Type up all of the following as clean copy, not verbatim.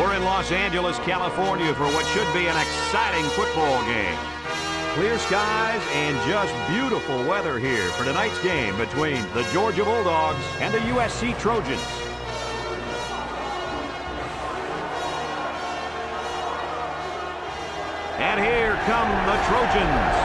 We're in Los Angeles, California for what should be an exciting football game. Clear skies and just beautiful weather here for tonight's game between the Georgia Bulldogs and the USC Trojans. And here come the Trojans.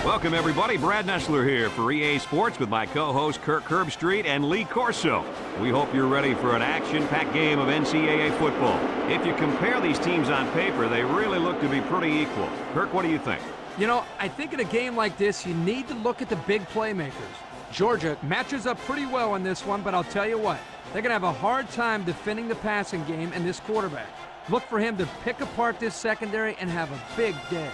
Welcome, everybody. Brad Nessler here for EA Sports with my co-host Kirk Herbstreit and Lee Corso. We hope you're ready for an action-packed game of NCAA football. If you compare these teams on paper, they really look to be pretty equal. Kirk, what do you think? You know, I think in a game like this, you need to look at the big playmakers. Georgia matches up pretty well in this one, but I'll tell you what, they're going to have a hard time defending the passing game and this quarterback. Look for him to pick apart this secondary and have a big day.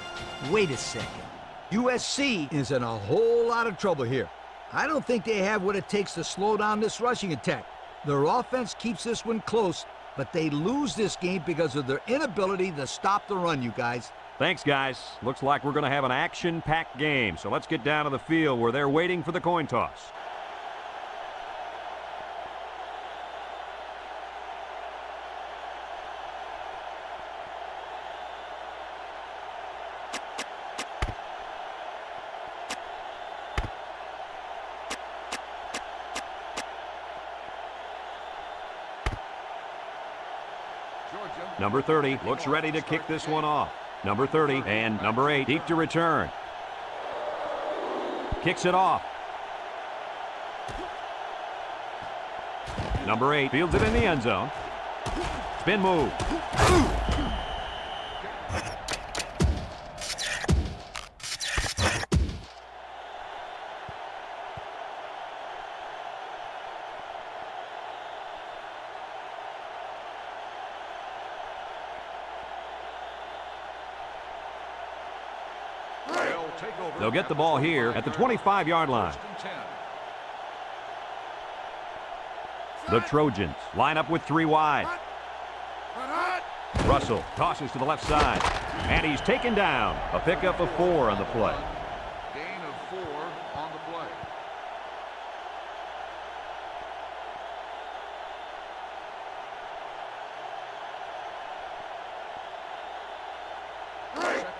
Wait a second. USC is in a whole lot of trouble here. I don't think they have what it takes to slow down this rushing attack. Their offense keeps this one close, but they lose this game because of their inability to stop the run, you guys. Thanks, guys. Looks like we're going to have an action-packed game, so let's get down to the field where they're waiting for the coin toss. Number 30 looks ready to kick this one off. Number 30 and number 8 deep to return. Kicks it off. Number 8 fields it in the end zone. Spin move. They'll get the ball here at the 25-yard line. The Trojans line up with 3 wide. Russell tosses to the left side, and he's taken down. A pickup of 4 on the play. Gain of 4 on the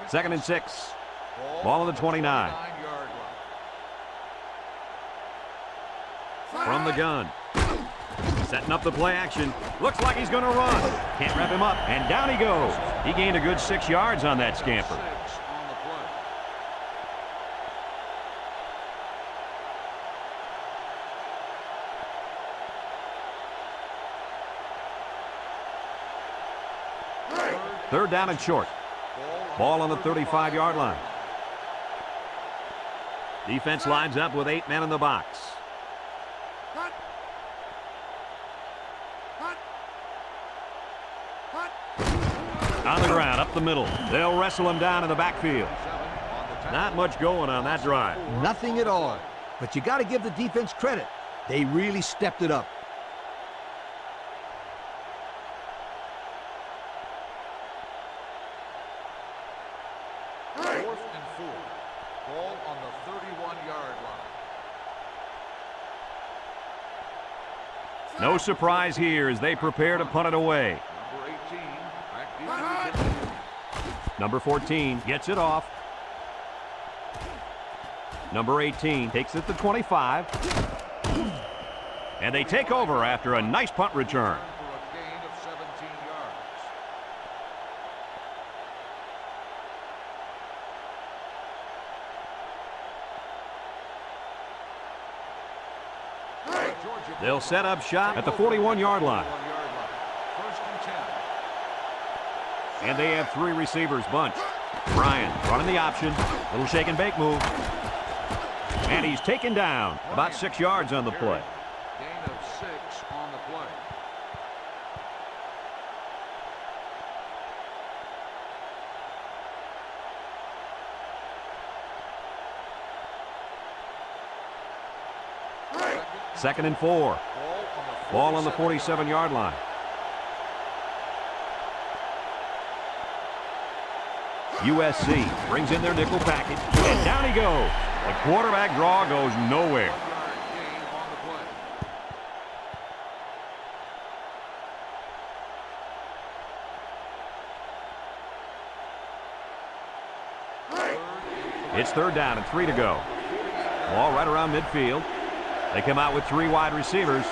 play. 2nd and 6. Ball on the 29. From the gun. Setting up the play action. Looks like he's going to run. Can't wrap him up, and down he goes. He gained a good 6 yards on that scamper. Third down and short. Ball on the 35-yard line. Defense lines up with 8 men in the box. On the ground, up the middle. They'll wrestle him down in the backfield. Not much going on that drive. Nothing at all. But you got to give the defense credit. They really stepped it up. No surprise here as they prepare to punt it away. Number 14 gets it off. Number 18 takes it to 25. And they take over after a nice punt return. They'll set up shop at the 41-yard line. And they have 3 receivers bunched. Bryan running the option. Little shake and bake move. And he's taken down. About 6 yards on the play. Gain of 6 on the play. Second and 4. Ball on the 47-yard line. USC brings in their nickel package, and down he goes. The quarterback draw goes nowhere. It's 3rd down and 3 to go. Ball right around midfield. They come out with 3 wide receivers.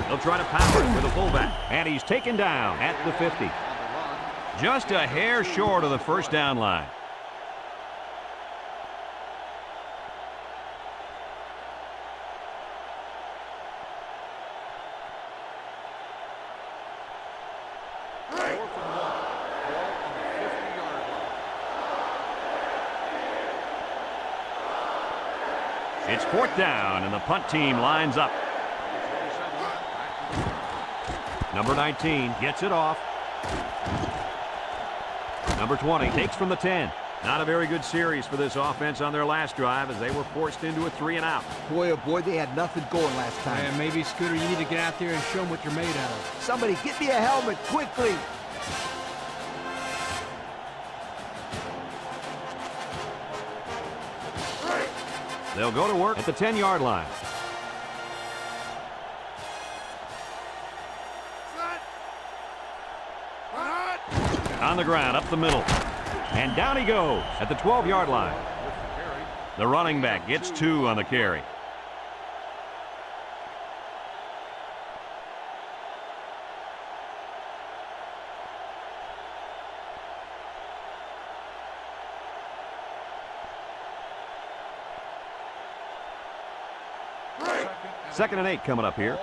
They'll try to power it with a fullback. And he's taken down at the 50. Just a hair short of the 1st down line. It's 4th down, and the punt team lines up. Number 19 gets it off. Number 20 takes from the 10. Not a very good series for this offense on their last drive as they were forced into a 3-and-out. Boy, oh boy, they had nothing going last time. And maybe, Scooter, you need to get out there and show them what you're made out of. Somebody get me a helmet quickly. They'll go to work at the 10-yard line. On the ground, up the middle. And down he goes at the 12-yard line. The running back gets 2 on the carry. Second and 8 coming up here.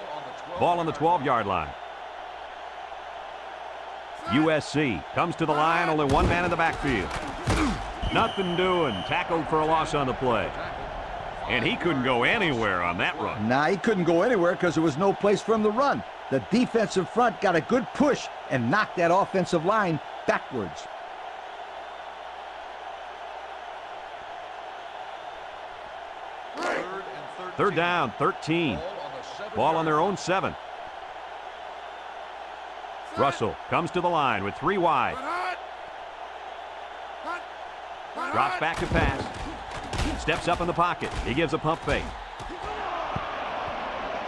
Ball on the 12-yard line. USC comes to the line, only 1 man in the backfield. Nothing doing. Tackled for a loss on the play. And he couldn't go anywhere on that run. Nah, he couldn't go anywhere because there was no place for him to run. The defensive front got a good push and knocked that offensive line backwards. Third down, 13. Ball on their own 7. Russell comes to the line with 3 wide. Drops back to pass. Steps up in the pocket. He gives a pump fake.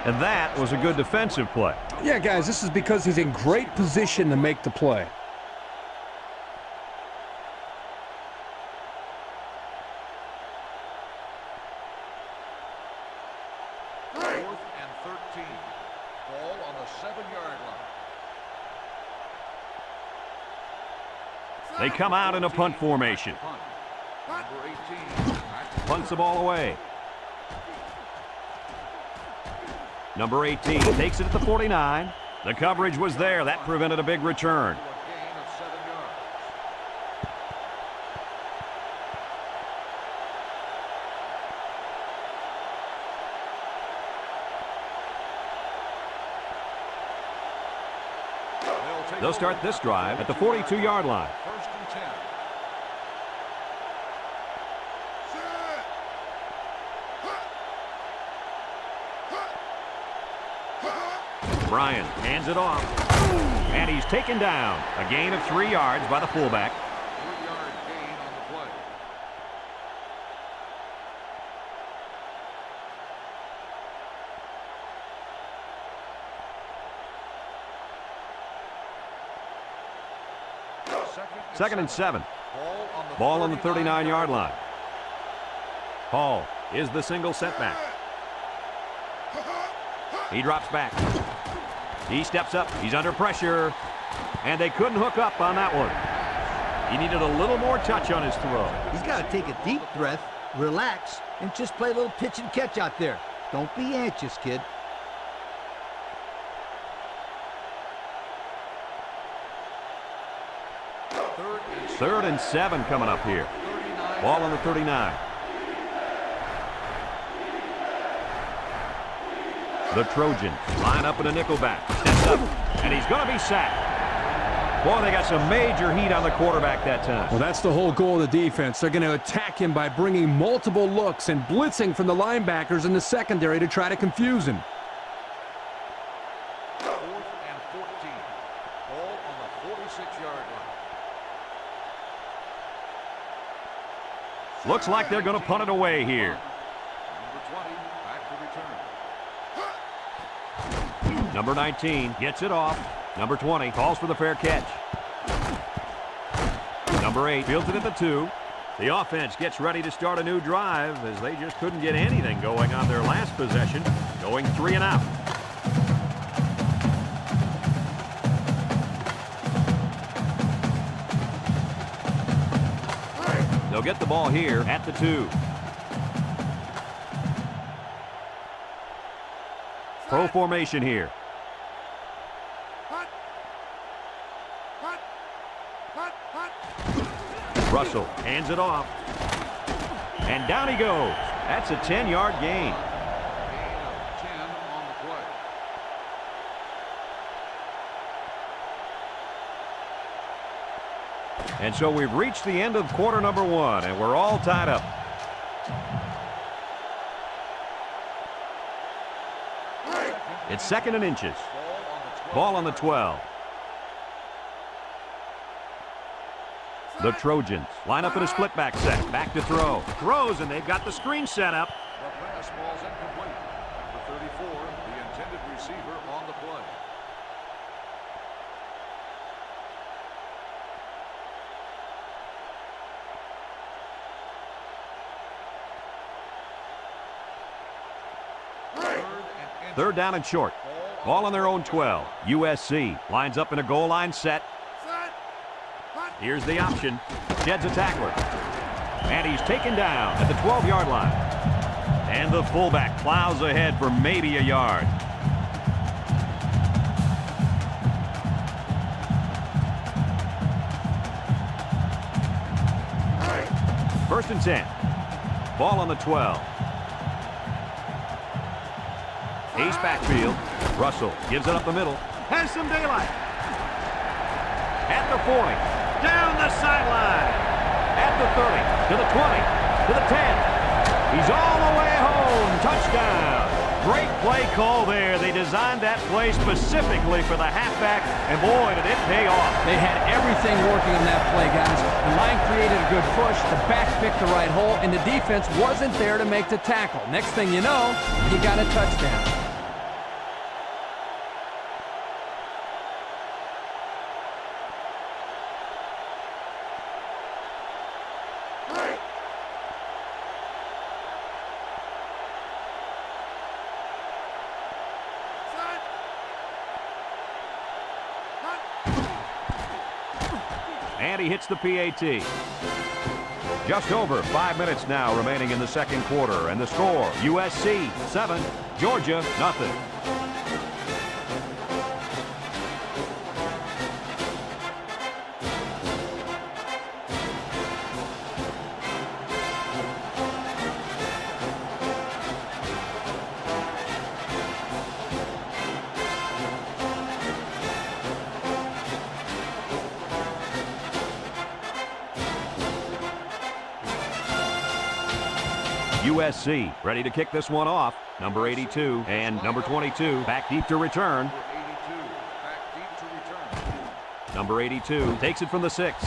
And that was a good defensive play. Yeah, guys, this is because he's in great position to make the play. They come out in a punt formation. Punts the ball away. Number 18 takes it at the 49. The coverage was there. That prevented a big return. They'll start this drive at the 42-yard line. Bryant hands it off. And he's taken down. A gain of 3 yards by the fullback. 3-yard gain on the play. Second and 7. Ball on the 39-yard line. Hall is the single setback. He drops back. He steps up. He's under pressure. And they couldn't hook up on that one. He needed a little more touch on his throw. He's got to take a deep breath, relax, and just play a little pitch and catch out there. Don't be anxious, kid. Third and 7 coming up here. Ball on the 39. The Trojans line up in a nickelback. Steps up, and he's going to be sacked. Boy, they got some major heat on the quarterback that time. Well, that's the whole goal of the defense. They're going to attack him by bringing multiple looks and blitzing from the linebackers in the secondary to try to confuse him. 4th and 14. Ball on the 46-yard line. Looks like they're going to punt it away here. Number 20 back to return. Number 19 gets it off. Number 20 calls for the fair catch. Number 8 fields it at the 2. The offense gets ready to start a new drive as they just couldn't get anything going on their last possession, going 3 and out. They'll get the ball here at the 2. Pro formation here. Russell hands it off. And down he goes. That's a 10-yard gain. Gain of 10 on the play. And so we've reached the end of quarter number 1, and we're all tied up. It's 2nd and inches. Ball on the 12. The Trojans line up in a split back set. Back to throw. Throws, and they've got the screen set up. The pass ball's incomplete. Number 34, the intended receiver on the play. Third down and short. Ball on their own 12. USC lines up in a goal line set. Here's the option. Sheds a tackler. And he's taken down at the 12-yard line. And the fullback plows ahead for maybe a yard. First and 10. Ball on the 12. Ace backfield. Russell gives it up the middle. Has some daylight. At the 40. Down the sideline. At the 30. To the 20. To the 10. He's all the way home. Touchdown. Great play call there. They designed that play specifically for the halfback, and boy, did it pay off. They had everything working on that play, guys. The line created a good push, the back picked the right hole, and the defense wasn't there to make the tackle. Next thing you know, you got a touchdown. And he hits the PAT. Just over 5 minutes now remaining in the second quarter. And the score, USC 7, Georgia nothing. USC ready to kick this one off. Number 82 and number 22 back deep to return. Number 82 back deep to return. Number 82 takes it from the 6.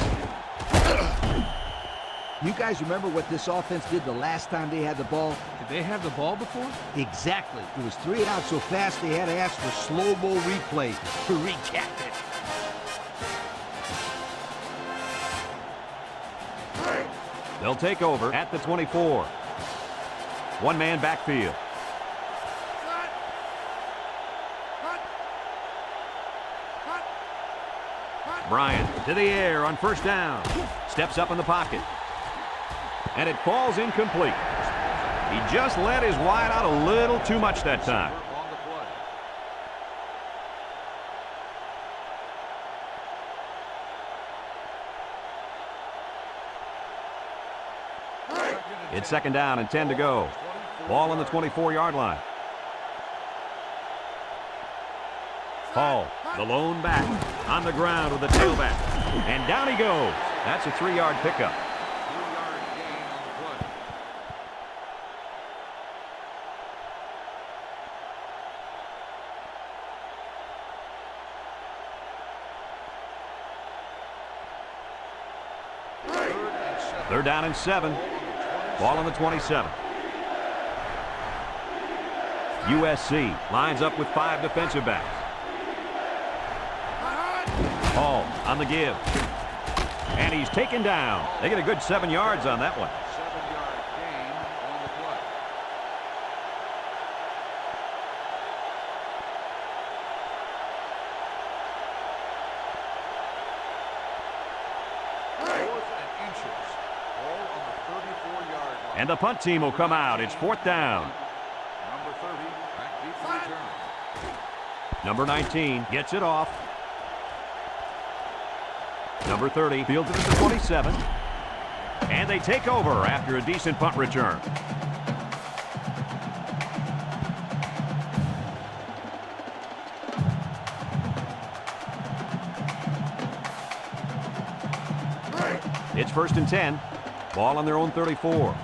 You guys remember what this offense did the last time they had the ball? Did they have the ball before? Exactly. It was 3 and out so fast they had to ask for slow-mo replay to recap it. They'll take over at the 24. One-man backfield. Bryant to the air on first down. Steps up in the pocket. And it falls incomplete. He just let his wide out a little too much that time. On the play. It's second down and 10 to go. Ball on the 24-yard line. Hall, the lone back, on the ground with the tailback. And down he goes. That's a 3-yard pickup. 3-yard gain on the play. Third down and 7. Ball on the 27. USC lines up with 5 defensive backs. Hall on the give. And he's taken down. They get a good 7 yards on that one. 7-yard gain on the play. Fourth and inches. Ball on the 34-yard line. And the punt team will come out. It's 4th down. Number 30, back deep for return. Number 19 gets it off. Number 30 fields it at the 27. And they take over after a decent punt return. It's 1st and 10. Ball on their own 34.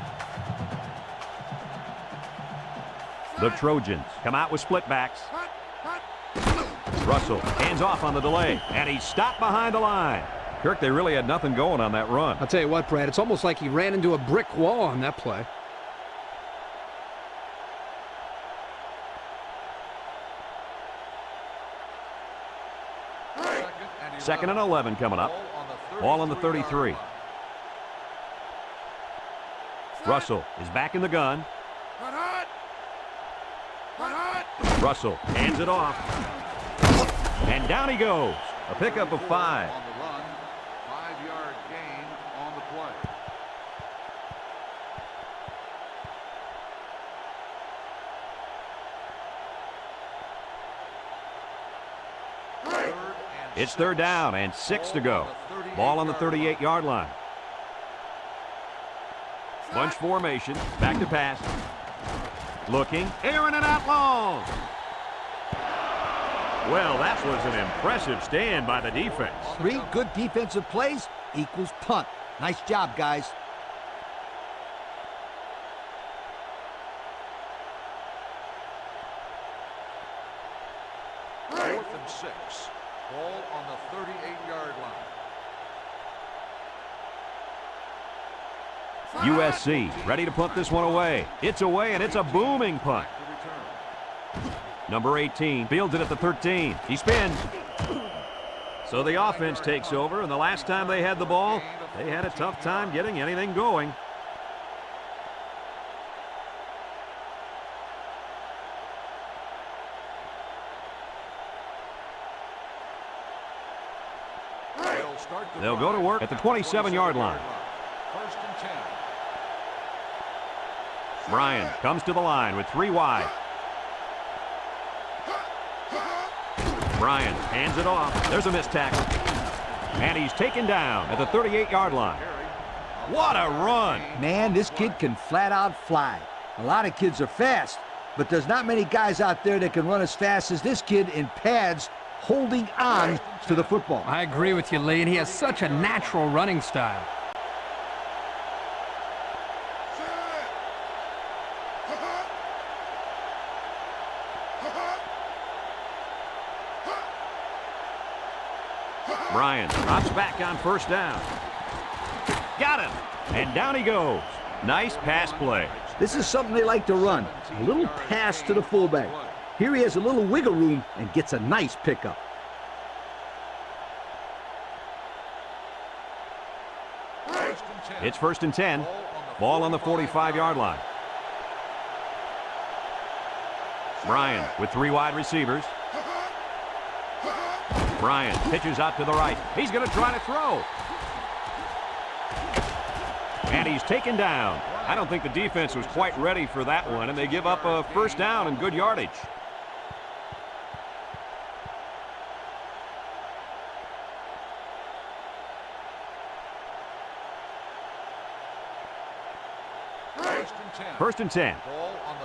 The Trojans come out with split backs. Russell hands off on the delay, and he's stopped behind the line. Kirk, they really had nothing going on that run. I'll tell you what, Brad, it's almost like he ran into a brick wall on that play. Second and 11 coming up. Ball on the 33. Russell is back in the gun. Russell hands it off. And down he goes. A pickup of 5. On the run, 5-yard gain on the play. It's 3rd down and 6 to go. Ball on the 38-yard line. Bunch formation. Back to pass. Looking. Airing it out long. Well, that was an impressive stand by the defense. 3 good defensive plays equals punt. Nice job, guys. Fourth and 6. Ball on the 38-yard line. USC ready to punt this one away. It's away, and it's a booming punt. To return. Number 18 fields it at the 13. He spins. So the offense takes over, and the last time they had the ball, they had a tough time getting anything going. They'll go to work at the 27-yard line. 1st and 10. Bryan comes to the line with 3 wide. Bryan hands it off. There's a missed tackle. And he's taken down at the 38-yard line. What a run! Man, this kid can flat out fly. A lot of kids are fast, but there's not many guys out there that can run as fast as this kid in pads holding on to the football. I agree with you, Lee, and he has such a natural running style. Bryan drops back on 1st down. Got him! And down he goes. Nice pass play. This is something they like to run. A little pass to the fullback. Here he has a little wiggle room and gets a nice pickup. It's 1st and 10. Ball on the 45-yard line. Bryan with 3 wide receivers. Bryan pitches out to the right. He's going to try to throw. And he's taken down. I don't think the defense was quite ready for that one, and they give up a 1st down and good yardage. First and 10.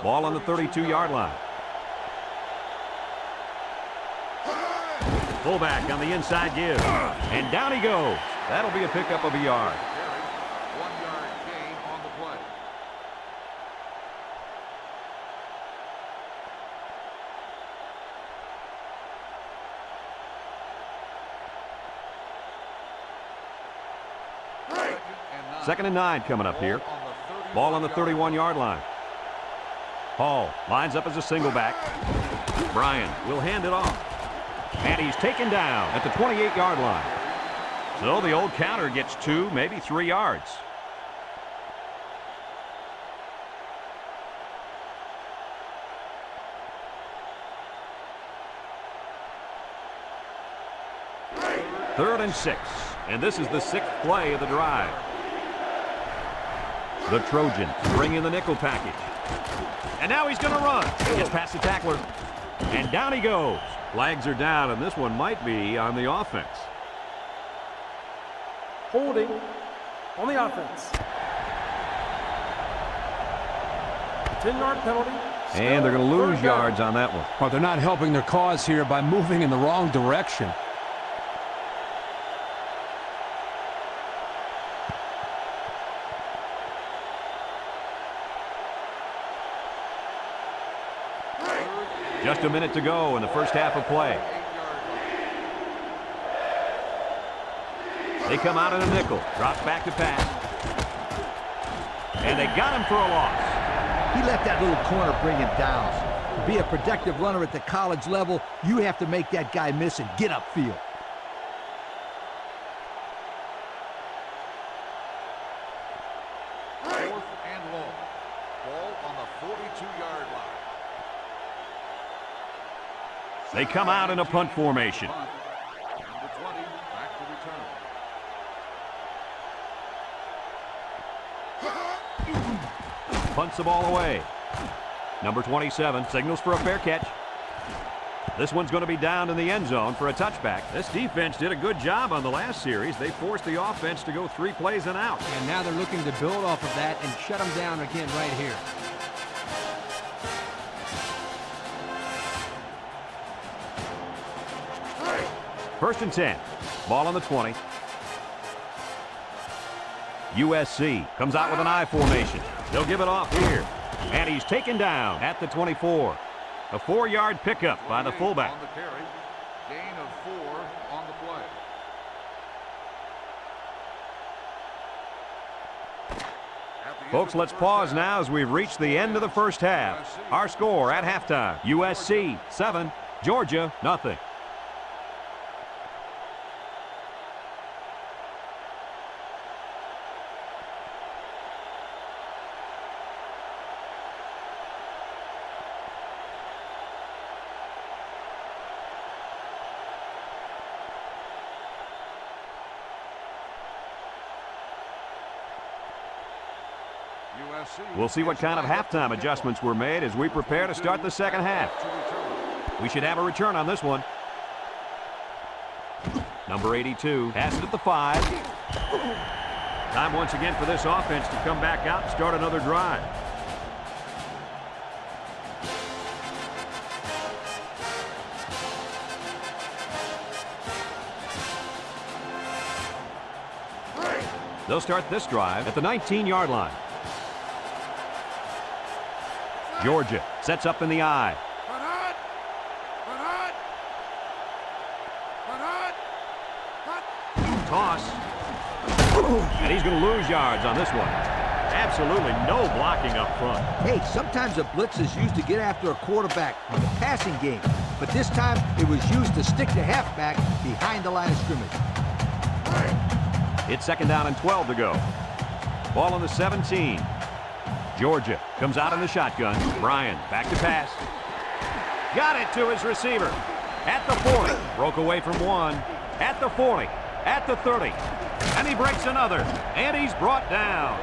Ball on the 32-yard line. Fullback on the inside give. And down he goes. That'll be a pickup of a yard. 1-yard gain on the play. Second and 9 coming up here. Ball on the 31-yard line. Hall lines up as a single back. Bryan will hand it off. And he's taken down at the 28-yard line. So the old counter gets 2, maybe 3 yards. Third and 6, and this is the 6th play of the drive. The Trojans bring in the nickel package. And now he's going to run. He gets past the tackler. And down he goes. Flags are down, and this one might be on the offense. Holding on the offense. 10-yard penalty. And they're going to lose yards on that one. Well, they're not helping their cause here by moving in the wrong direction. Just a minute to go in the first half of play. They come out in a nickel. Drops back to pass. And they got him for a loss. He let that little corner bring him down. To be a productive runner at the college level, you have to make that guy miss and get upfield. Fourth and long. Ball on the 42-yard line. They come out in a punt formation. Number 20, back to return. Punts the ball away. Number 27 signals for a fair catch. This one's going to be down in the end zone for a touchback. This defense did a good job on the last series. They forced the offense to go 3 plays and out. And now they're looking to build off of that and shut them down again right here. First and 10. Ball on the 20. USC comes out with an I formation. They'll give it off here. And he's taken down at the 24. A 4-yard pickup by the fullback. On the carry. Gain of 4 on the play. Folks, let's pause now as we've reached the end of the first half. Our score at halftime, USC 7, Georgia nothing. We'll see what kind of halftime adjustments were made as we prepare to start the second half. We should have a return on this one. Number 82 has it at the 5. Time once again for this offense to come back out and start another drive. They'll start this drive at the 19-yard line. Georgia sets up in the I. Toss. And he's going to lose yards on this one. Absolutely no blocking up front. Hey, sometimes a blitz is used to get after a quarterback in the passing game, but this time it was used to stick the halfback behind the line of scrimmage. It's second down and 12 to go. Ball on the 17. Georgia comes out in the shotgun. Bryan back to pass. Got it to his receiver. At the 40. Broke away from one. At the 40. At the 30. And he breaks another. And he's brought down.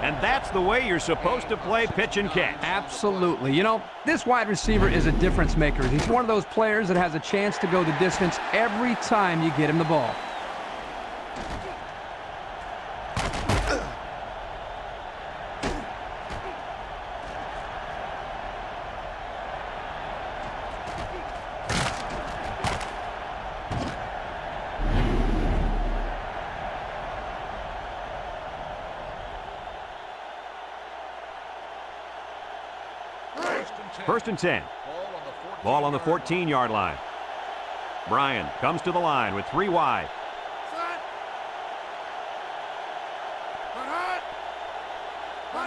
And that's the way you're supposed to play pitch and catch. Absolutely. You know, this wide receiver is a difference maker. He's one of those players that has a chance to go the distance every time you get him the ball. First and 10. Ball on the 14-yard line. Bryan comes to the line with 3 wide.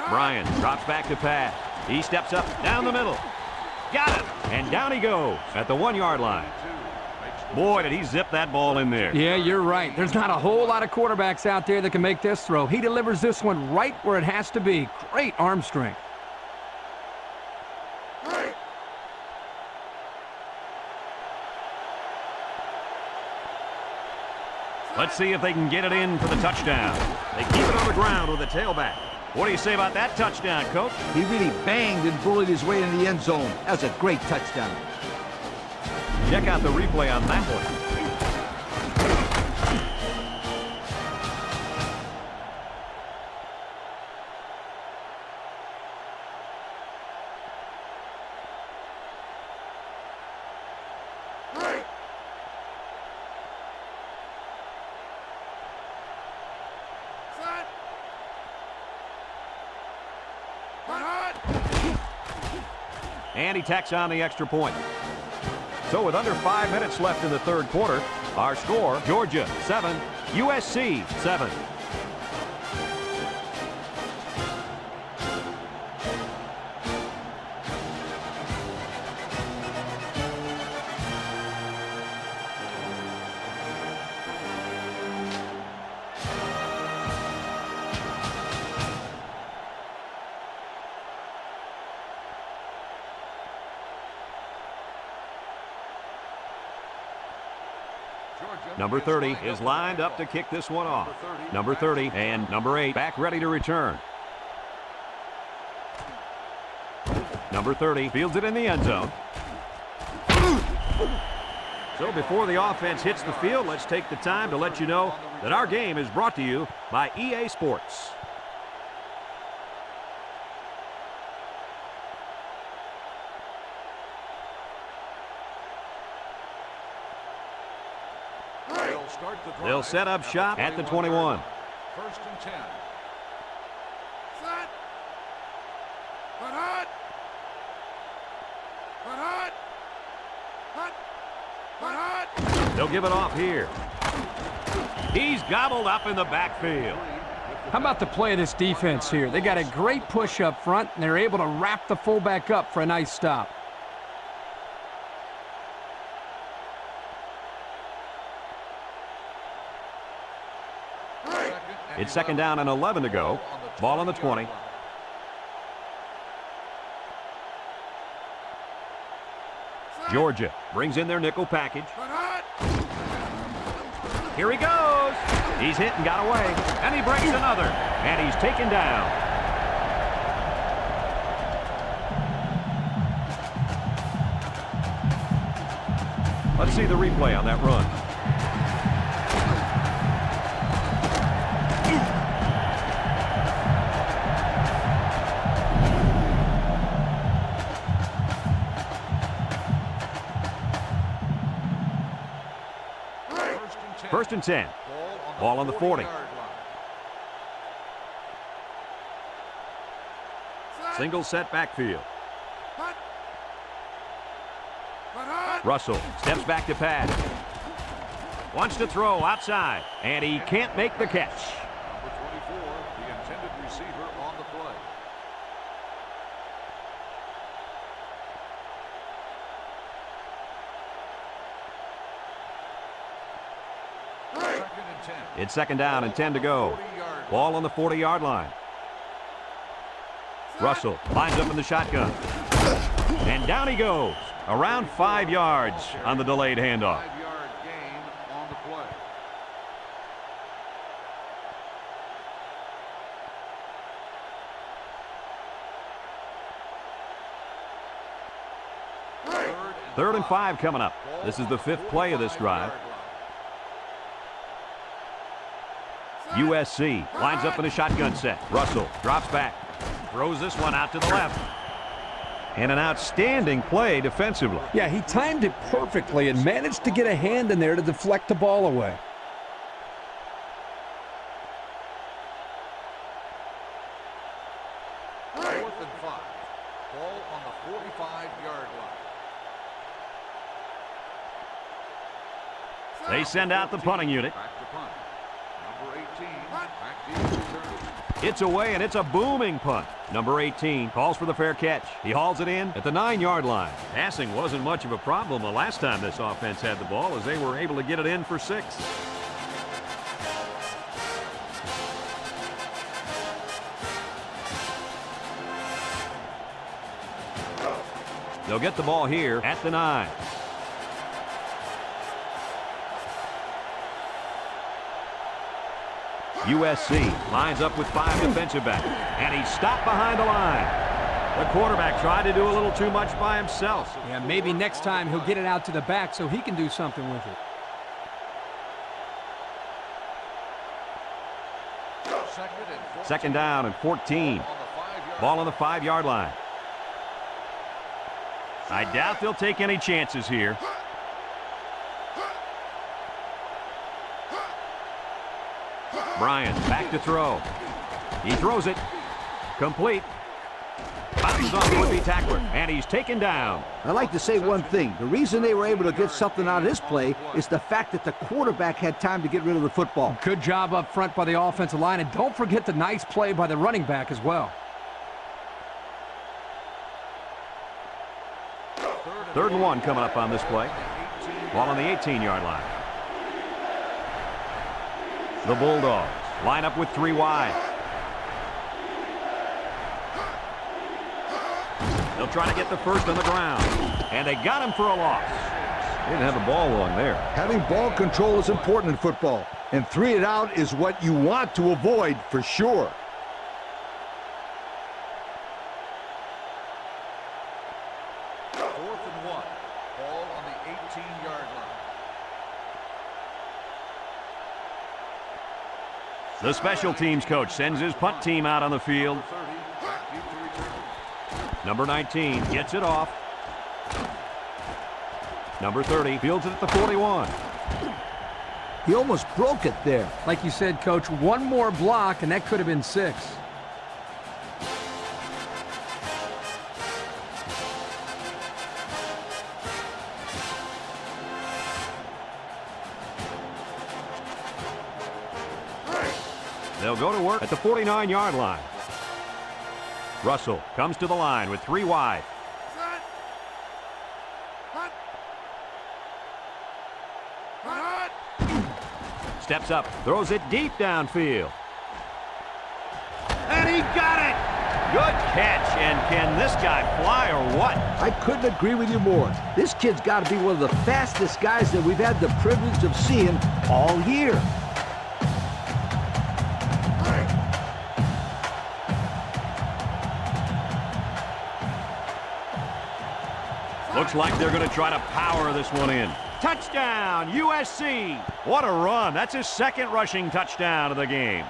Bryan drops back to pass. He steps up down the middle. Got him. And down he goes at the 1-yard line. Boy, did he zip that ball in there. Yeah, you're right. There's not a whole lot of quarterbacks out there that can make this throw. He delivers this one right where it has to be. Great arm strength. Let's see if they can get it in for the touchdown. They keep it on the ground with the tailback. What do you say about that touchdown, Coach? He really banged and bullied his way into the end zone. That's a great touchdown. Check out the replay on that one. And he tacks on the extra point. So with under 5 minutes left in the third quarter, our score, Georgia 7, USC 7. Number 30 is lined up to kick this one off. Number 30 and number 8 back ready to return. Number 30 fields it in the end zone. So before the offense hits the field, let's take the time to let you know that our game is brought to you by EA Sports. They'll set up shop at the 21. First and 10. Set. Hut, hut. Hut, hut. Hut. Hut, hut. They'll give it off here. He's gobbled up in the backfield. How about the play of this defense here? They got a great push up front, and they're able to wrap the fullback up for a nice stop. It's second down and 11 to go. Ball on the 20. Georgia brings in their nickel package. Here he goes. He's hit and got away. And he breaks another. And he's taken down. Let's see the replay on that run. First and 10. Ball on the 40. Single set backfield. Russell steps back to pass. Wants to throw outside, and he can't make the catch. Number 24, the intended receiver on the play. Second and 10. It's second down and 10 to go. Ball on the 40-yard line. Russell lines up in the shotgun. And down he goes. Around 5 yards on the delayed handoff. 5-yard gain on the play. Third and 5 coming up. This is the 5th play of this drive. USC lines up in a shotgun set. Russell drops back. Throws this one out to the left. And an outstanding play defensively. Yeah, he timed it perfectly and managed to get a hand in there to deflect the ball away. Fourth and 5. Ball on the 45-yard line. They send out the punting unit. Back to punt. Number 18, back to return. It's away, and it's a booming punt. Number 18 calls for the fair catch. He hauls it in at the 9-yard line. Passing wasn't much of a problem the last time this offense had the ball, as they were able to get it in for 6. They'll get the ball here at the 9. USC lines up with 5 defensive backs, and he's stopped behind the line. The quarterback tried to do a little too much by himself. Yeah, maybe next time he'll get it out to the back so he can do something with it. Second down and 14. Ball on the 5-yard line. I doubt they'll take any chances here. Bryant back to throw. He throws it. Complete. Bounces off the would-be tackler, and he's taken down. I'd like to say one thing. The reason they were able to get something out of this play is the fact that the quarterback had time to get rid of the football. Good job up front by the offensive line, and don't forget the nice play by the running back as well. 3rd and 1 coming up on this play. Ball on the 18-yard line. The Bulldogs line up with 3 wide. They'll try to get the first on the ground. And they got him for a loss. They didn't have the ball long there. Having ball control is important in football, and 3 and out is what you want to avoid for sure. The special teams coach sends his punt team out on the field. Number 19 gets it off. Number 30 fields it at the 41. He almost broke it there. Like you said, Coach, one more block, and that could have been 6. They'll go to work at the 49-yard line. Russell comes to the line with 3 wide. Set. Hut. Hut. Steps up, throws it deep downfield. And he got it! Good catch, and can this guy fly or what? I couldn't agree with you more. This kid's got to be one of the fastest guys that we've had the privilege of seeing all year. Looks like they're going to try to power this one in. Touchdown, USC! What a run. That's his 2nd rushing touchdown of the game.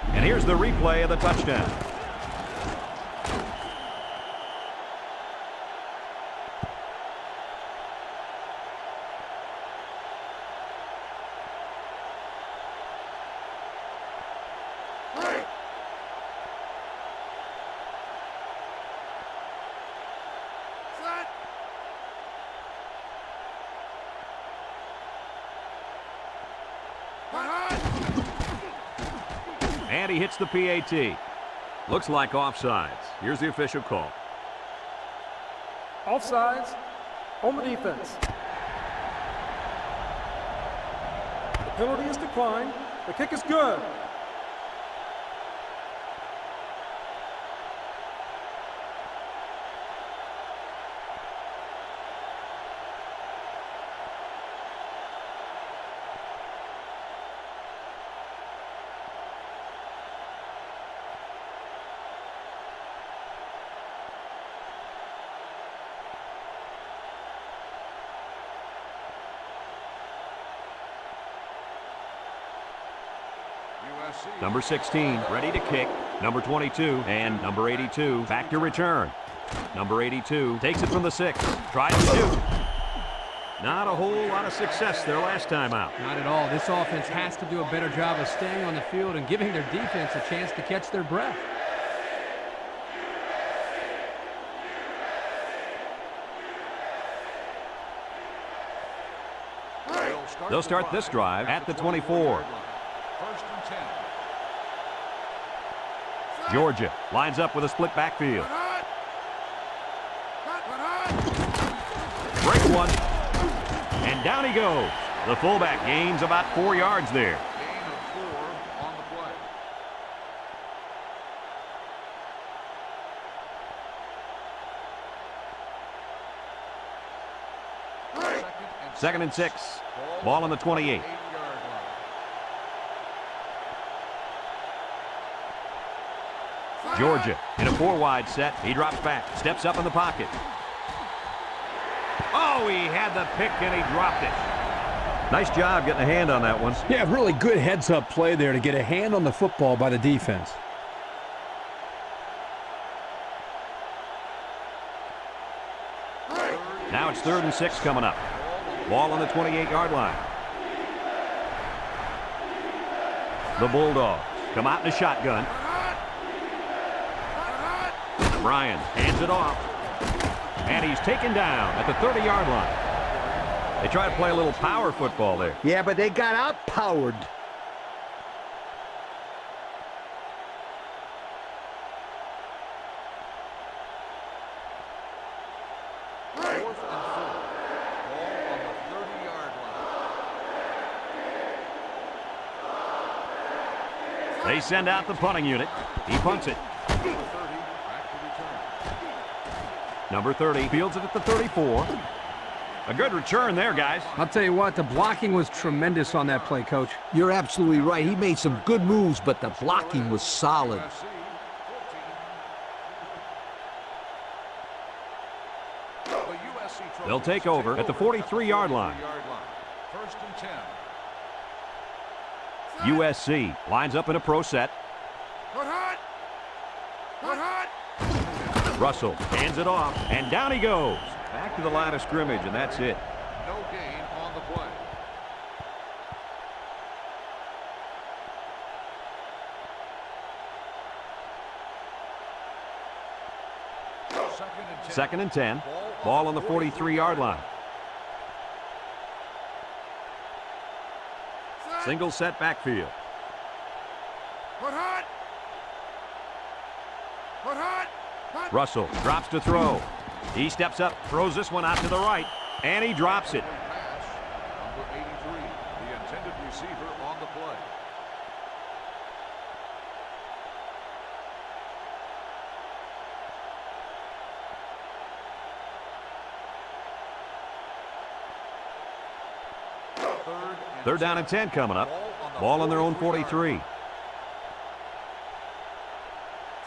And here's the replay of the touchdown. And he hits the PAT. Looks like offsides. Here's the official call. Offsides on the defense. The penalty is declined. The kick is good. Number 16 ready to kick. Number 22 and number 82 back to return. Number 82 takes it from the 6. Tries to shoot. Not a whole lot of success their last time out. Not at all. This offense has to do a better job of staying on the field and giving their defense a chance to catch their breath. They'll start this drive at the 24. 1st and 10. Georgia lines up with a split backfield. Break one. And down he goes. The fullback gains about 4 yards there. Gain of 4 on the play. Second and 6. Ball on the 28. Georgia in a 4-wide set. He drops back, steps up in the pocket. Oh, he had the pick and he dropped it. Nice job getting a hand on that one. Yeah, really good heads-up play there to get a hand on the football by the defense. Now it's 3rd and 6 coming up. Ball on the 28-yard line. The Bulldogs come out in a shotgun. Bryan hands it off. And he's taken down at the 30-yard line. They try to play a little power football there. Yeah, but they got outpowered. They send out the punting unit. He punts it. Number 30 fields it at the 34. A good return there, guys. I'll tell you what, the blocking was tremendous on that play, Coach. You're absolutely right. He made some good moves, but the blocking was solid. They'll take over at the 43-yard line. First and 10. USC lines up in a pro set. Russell hands it off, and down he goes. Back to the line of scrimmage, and that's it. No gain on the play. Second and 10. Ball on the 43-yard line. Single set backfield. Russell drops to throw. He steps up, throws this one out to the right, and he drops it. Pass. Number 83, the intended receiver on the play. Third down and 10 coming up. Ball on their own 43.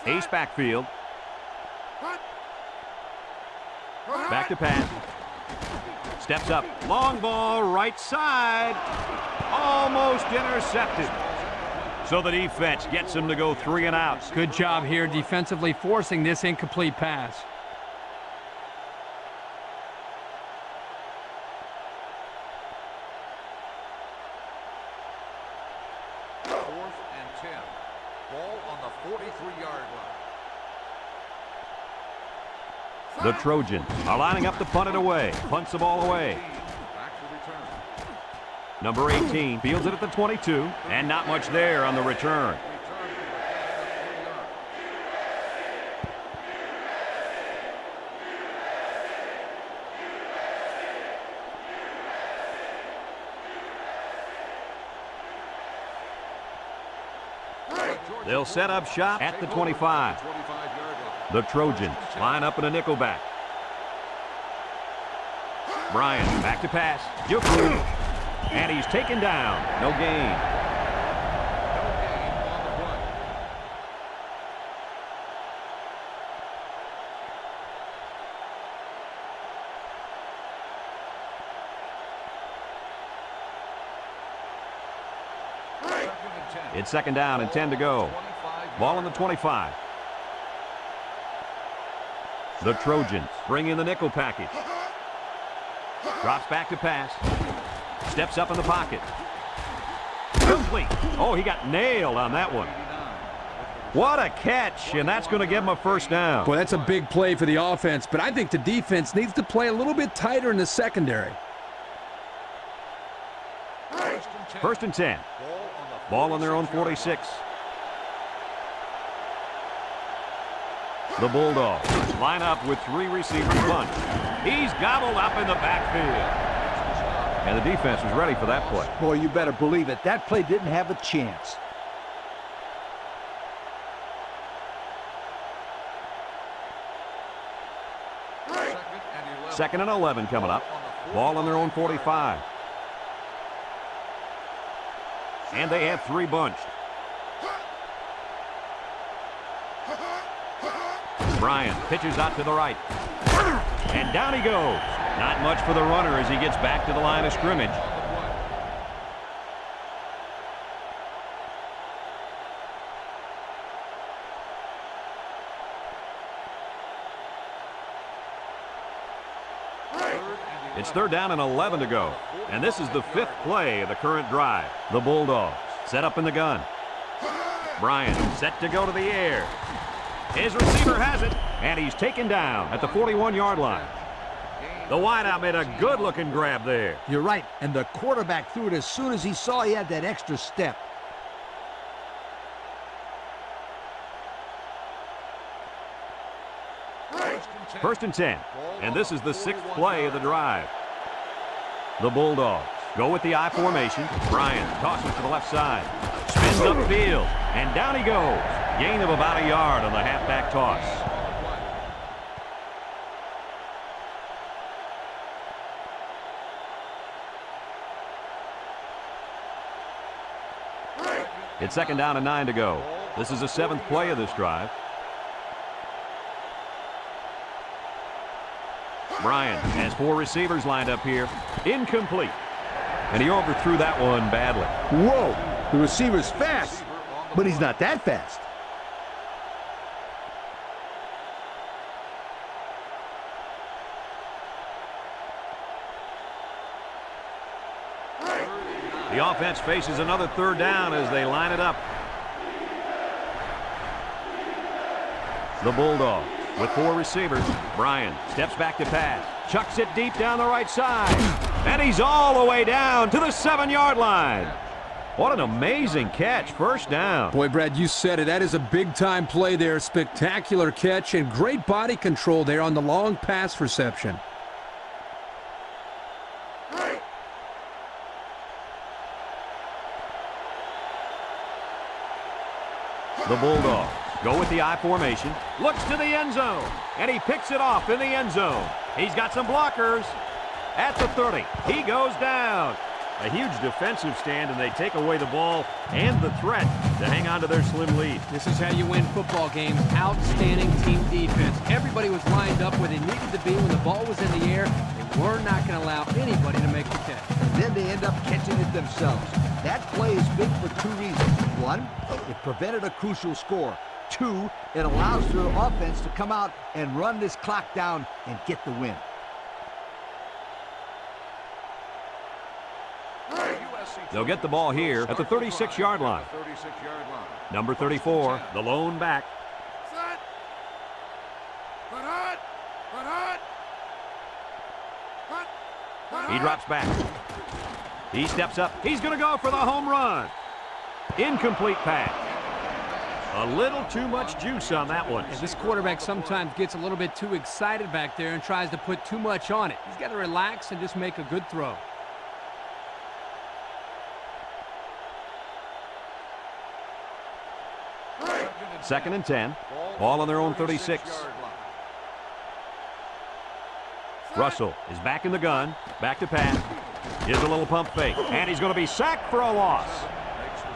Ace backfield. Back to pass. Steps up. Long ball, right side. Almost intercepted. So the defense gets him to go 3 and out. Good job here defensively forcing this incomplete pass. Fourth and 10. Ball on the 43-yard line. The Trojans are lining up to punt it away. Punts the ball away. Back to return. Number 18 fields it at the 22, and not much there on the return. They'll set up shop at the 25. The Trojans line up in a nickelback. Bryan back to pass. Jukru. And he's taken down. No gain. No gain on the play. It's second down and 10 to go. Ball on the 25. The Trojans bring in the nickel package. Drops back to pass. Steps up in the pocket. Complete. Oh, he got nailed on that one. What a catch, and that's going to give him a first down. Boy, that's a big play for the offense, but I think the defense needs to play a little bit tighter in the secondary. First and 10. Ball on their own 46. The Bulldogs line up with 3 receivers bunch. He's gobbled up in the backfield. And the defense was ready for that play. Boy, you better believe it. That play didn't have a chance. Second and 11 coming up. Ball on their own 45. And they have 3 bunched. Bryant pitches out to the right. And down he goes. Not much for the runner as he gets back to the line of scrimmage. It's 3rd down and 11 to go. And this is the 5th play of the current drive. The Bulldogs set up in the gun. Bryant set to go to the air. His receiver has it, and he's taken down at the 41-yard line. The wideout made a good-looking grab there. You're right, and the quarterback threw it as soon as he saw he had that extra step. First and 10, and this is the 6th play of the drive. The Bulldogs go with the I formation. Bryant tosses to the left side, spins upfield, and down he goes. Gain of about a yard on the halfback toss. It's 2nd down and 9 to go. This is the 7th play of this drive. Bryant has 4 receivers lined up here. Incomplete. And he overthrew that one badly. Whoa, the receiver's fast, but he's not that fast. The offense faces another 3rd down as they line it up. The Bulldogs with 4 receivers. Bryant steps back to pass. Chucks it deep down the right side. And he's all the way down to the 7-yard line. What an amazing catch. 1st down. Boy, Brad, you said it. That is a big-time play there. Spectacular catch and great body control there on the long pass reception. The Bulldogs go with the I formation. Looks to the end zone. And he picks it off in the end zone. He's got some blockers. At the 30, he goes down. A huge defensive stand, and they take away the ball and the threat to hang on to their slim lead. This is how you win football games. Outstanding team defense. Everybody was lined up where they needed to be when the ball was in the air. They were not going to allow anybody to make the catch. And then they end up catching it themselves. That play is big for 2 reasons. 1, it prevented a crucial score. 2, it allows their offense to come out and run this clock down and get the win. They'll get the ball here at the 36-yard line. Number 34, the lone back. Set. Put hot. Put hot. Hot. Put He hot. drops back. He steps up. He's going to go for the home run. Incomplete pass. A little too much juice on that one. And this quarterback sometimes gets a little bit too excited back there and tries to put too much on it. He's got to relax and just make a good throw. Second and 10. Ball on their own 36. Russell is back in the gun. Back to pass. Here's a little pump fake. And he's going to be sacked for a loss.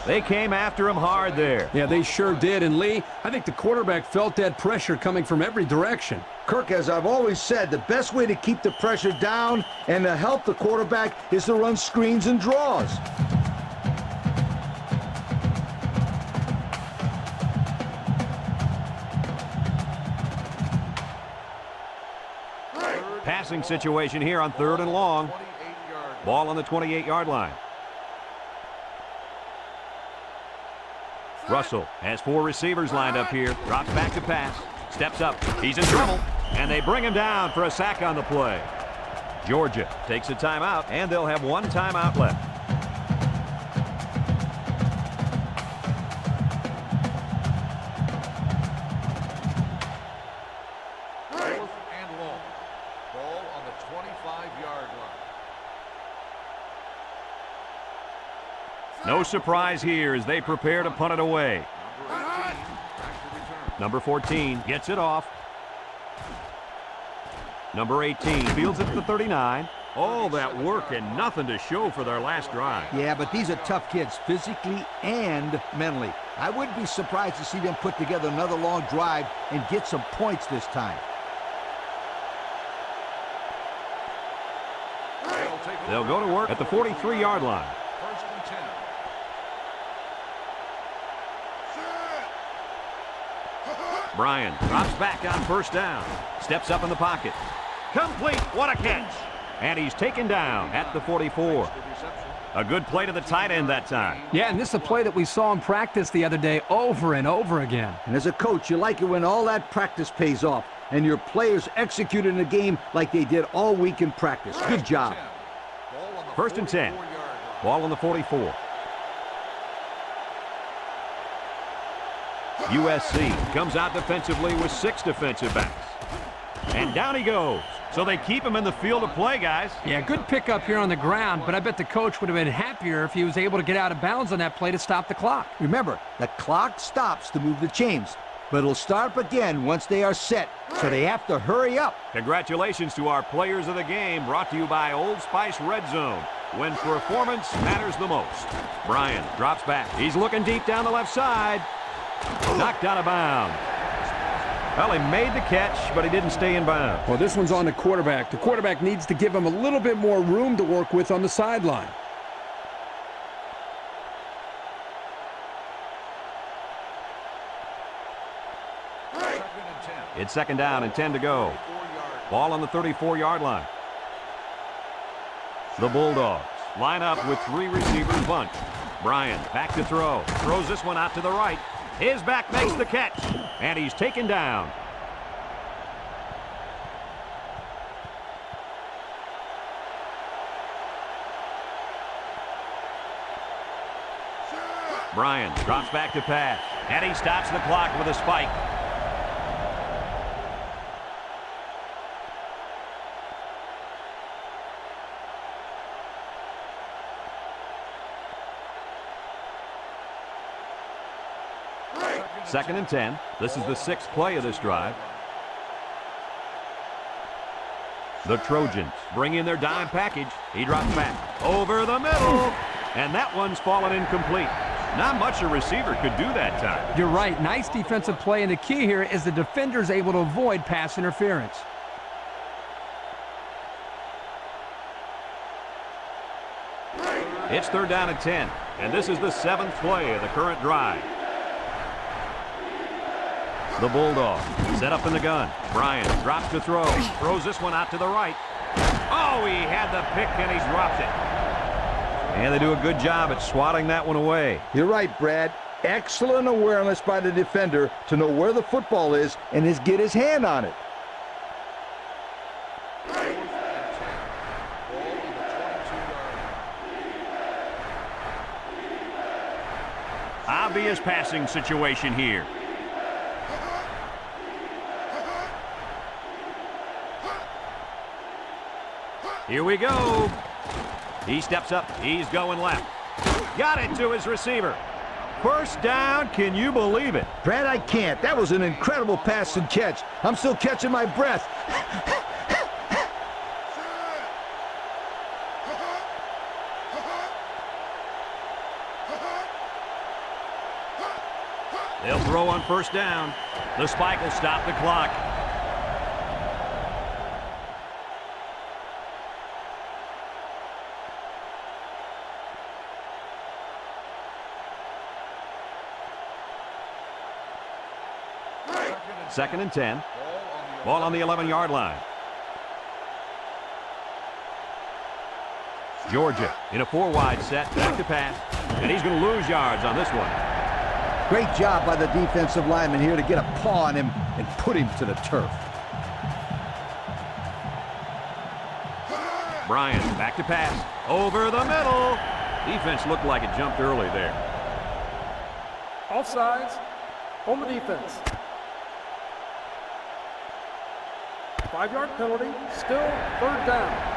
They came after him hard there. Yeah, they sure did. And Lee, I think the quarterback felt that pressure coming from every direction. Kirk, as I've always said, the best way to keep the pressure down and to help the quarterback is to run screens and draws. Passing situation here on 3rd and long. Ball on the 28-yard line. Russell has 4 receivers lined up here. Drops back to pass. Steps up. He's in trouble. And they bring him down for a sack on the play. Georgia takes a timeout, and they'll have 1 timeout left. 25-yard line. No surprise here as they prepare to punt it away. Number 14 gets it off. Number 18 fields it to the 39. All that work and nothing to show for their last drive. Yeah, but these are tough kids, physically and mentally. I wouldn't be surprised to see them put together another long drive and get some points this time. They'll go to work at the 43-yard line. First and 10. Bryan drops back on first down. Steps up in the pocket. Complete. What a catch. And he's taken down at the 44. A good play to the tight end that time. Yeah, and this is a play that we saw in practice the other day over and over again. And as a coach, you like it when all that practice pays off and your players execute in the game like they did all week in practice. Good job. First and 10. Ball on the 44. USC comes out defensively with 6 defensive backs. And down he goes. So they keep him in the field of play, guys. Yeah, good pickup here on the ground, but I bet the coach would have been happier if he was able to get out of bounds on that play to stop the clock. Remember, the clock stops to move the chains, but it'll start up again once they are set, so they have to hurry up. Congratulations to our players of the game, brought to you by Old Spice Red Zone, when performance matters the most. Bryan drops back. He's looking deep down the left side. Knocked out of bounds. Well, he made the catch, but he didn't stay in bounds. Well, this one's on the quarterback. The quarterback needs to give him a little bit more room to work with on the sideline. It's second down and 10 to go. Ball on the 34-yard line. The Bulldogs line up with 3 receivers bunch. Bryan back to throw. Throws this one out to the right. His back makes the catch, and he's taken down. Bryan drops back to pass, and he stops the clock with a spike. Second and 10. This is the 6th play of this drive. The Trojans bring in their dime package. He drops back over the middle, and that one's fallen incomplete. Not much a receiver could do that time. You're right. Nice defensive play, and the key here is the defender's able to avoid pass interference. It's third down and 10, and this is the 7th play of the current drive. The Bulldogs set up in the gun. Bryan drops to throw. Throws this one out to the right. Oh, he had the pick and he's dropped it. And they do a good job at swatting that one away. You're right, Brad. Excellent awareness by the defender to know where the football is and get his hand on it. Obvious passing situation here. Here we go. He steps up. He's going left. Got it to his receiver. First down. Can you believe it? Brad, I can't. That was an incredible pass and catch. I'm still catching my breath. They'll throw on first down. The spike will stop the clock. Second and 10. Ball on the 11-yard line. Georgia in a 4-wide set. Back to pass. And he's going to lose yards on this one. Great job by the defensive lineman here to get a paw on him and put him to the turf. Bryan back to pass. Over the middle. Defense looked like it jumped early there. Offsides on the defense. 5-yard penalty, still 3rd down.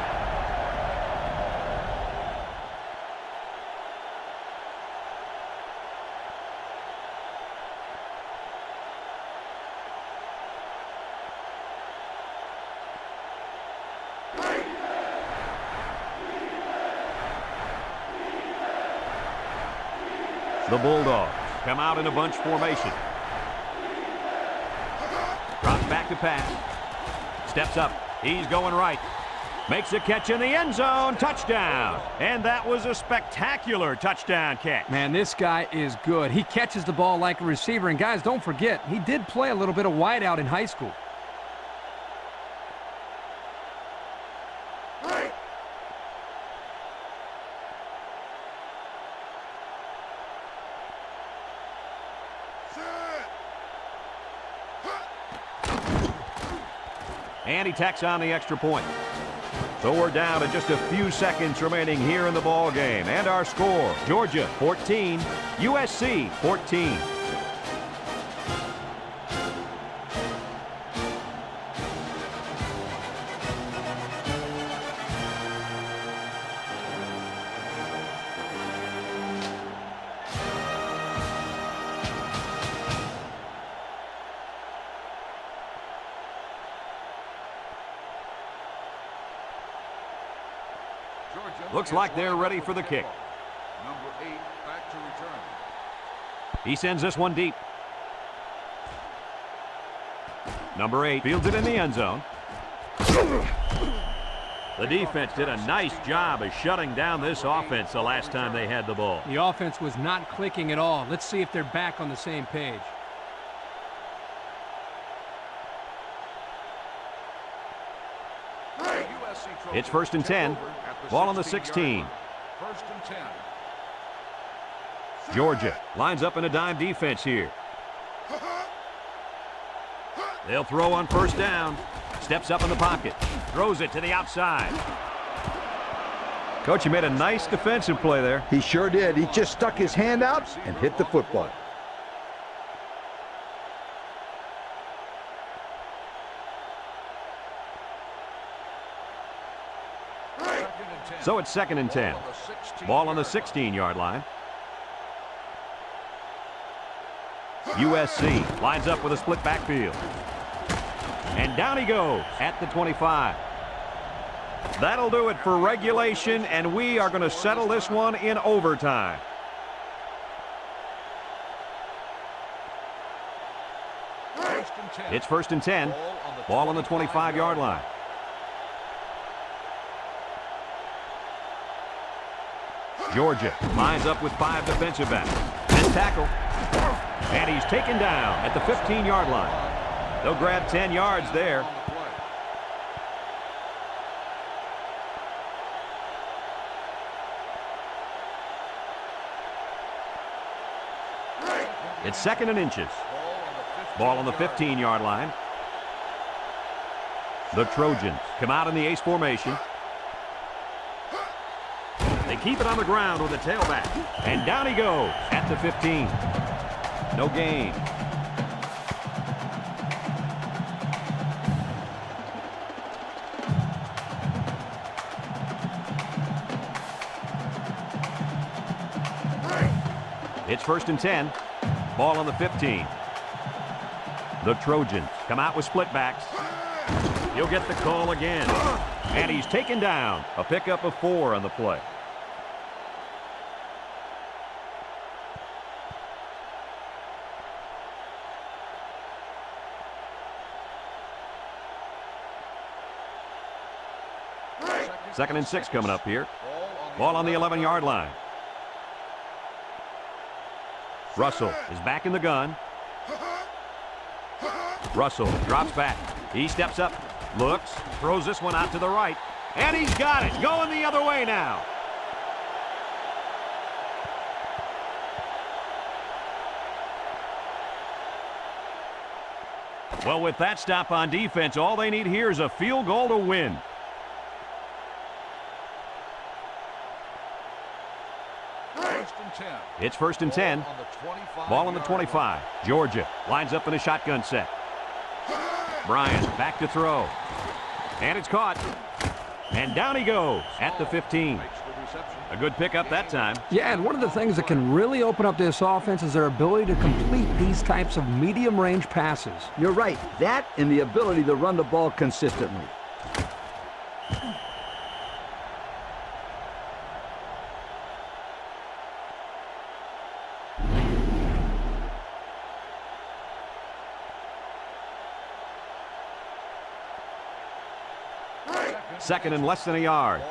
The Bulldogs come out in a bunch formation. Drops back to pass. Steps up. He's going right. Makes a catch in the end zone. Touchdown. And that was a spectacular touchdown catch. Man, this guy is good. He catches the ball like a receiver. And guys, don't forget, he did play a little bit of wideout in high school. And he tacks on the extra point. So we're down to just a few seconds remaining here in the ball game. And our score, Georgia 14, USC 14. Looks like they're ready for the kick. Number 8 back to return. He sends this one deep. Number 8 fields it in the end zone. The defense did a nice job of shutting down this offense the last time they had the ball. The offense was not clicking at all. Let's see if they're back on the same page. It's 1st and 10. Ball on the 16. 1st and 10. Georgia lines up in a dime defense here. They'll throw on 1st down. Steps up in the pocket. Throws it to the outside. Coach, he made a nice defensive play there. He sure did. He just stuck his hand out and hit the football. So it's 2nd and 10. Ball on the 16-yard line. USC lines up with a split backfield. And down he goes at the 25. That'll do it for regulation, and we are going to settle this one in overtime. It's 1st and 10. Ball on the 25-yard line. Georgia lines up with 5 defensive backs. And tackle. And he's taken down at the 15-yard line. They'll grab 10 yards there. It's 2nd and inches. Ball on the 15-yard line. The Trojans come out in the ace formation. They keep it on the ground with a tailback. And down he goes at the 15. No gain. It's 1st and 10. Ball on the 15. The Trojans come out with split backs. He'll get the call again. And he's taken down. A pickup of 4 on the play. Second and 6 coming up here. Ball on the 11-yard line. Russell is back in the gun. Russell drops back. He steps up, looks, throws this one out to the right, and he's got it. Going the other way now. Well, with that stop on defense, all they need here is a field goal to win. It's 1st and 10. Ball on the 25. Georgia lines up in a shotgun set. Bryant back to throw. And it's caught. And down he goes at the 15. A good pickup that time. Yeah, and one of the things that can really open up this offense is their ability to complete these types of medium-range passes. You're right. That and the ability to run the ball consistently. Second and less than a yard.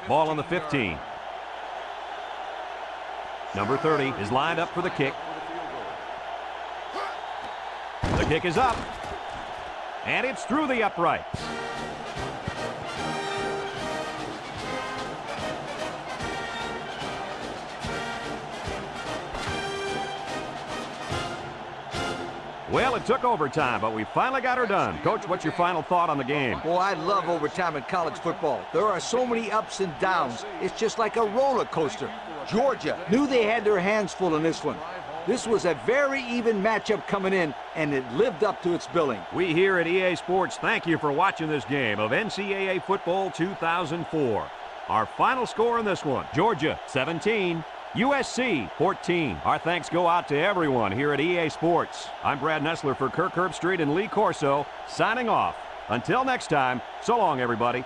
Ball on the 15. Number 30 is lined up for the kick. The kick is up. And it's through the uprights. Well, it took overtime, but we finally got her done. Coach, what's your final thought on the game? Boy, I love overtime in college football. There are so many ups and downs. It's just like a roller coaster. Georgia knew they had their hands full in this one. This was a very even matchup coming in, and it lived up to its billing. We here at EA Sports thank you for watching this game of NCAA Football 2004. Our final score in this one, Georgia 17, USC 14. Our thanks go out to everyone here at EA Sports. I'm Brad Nessler for Kirk Herbstreit and Lee Corso, signing off. Until next time, so long, everybody.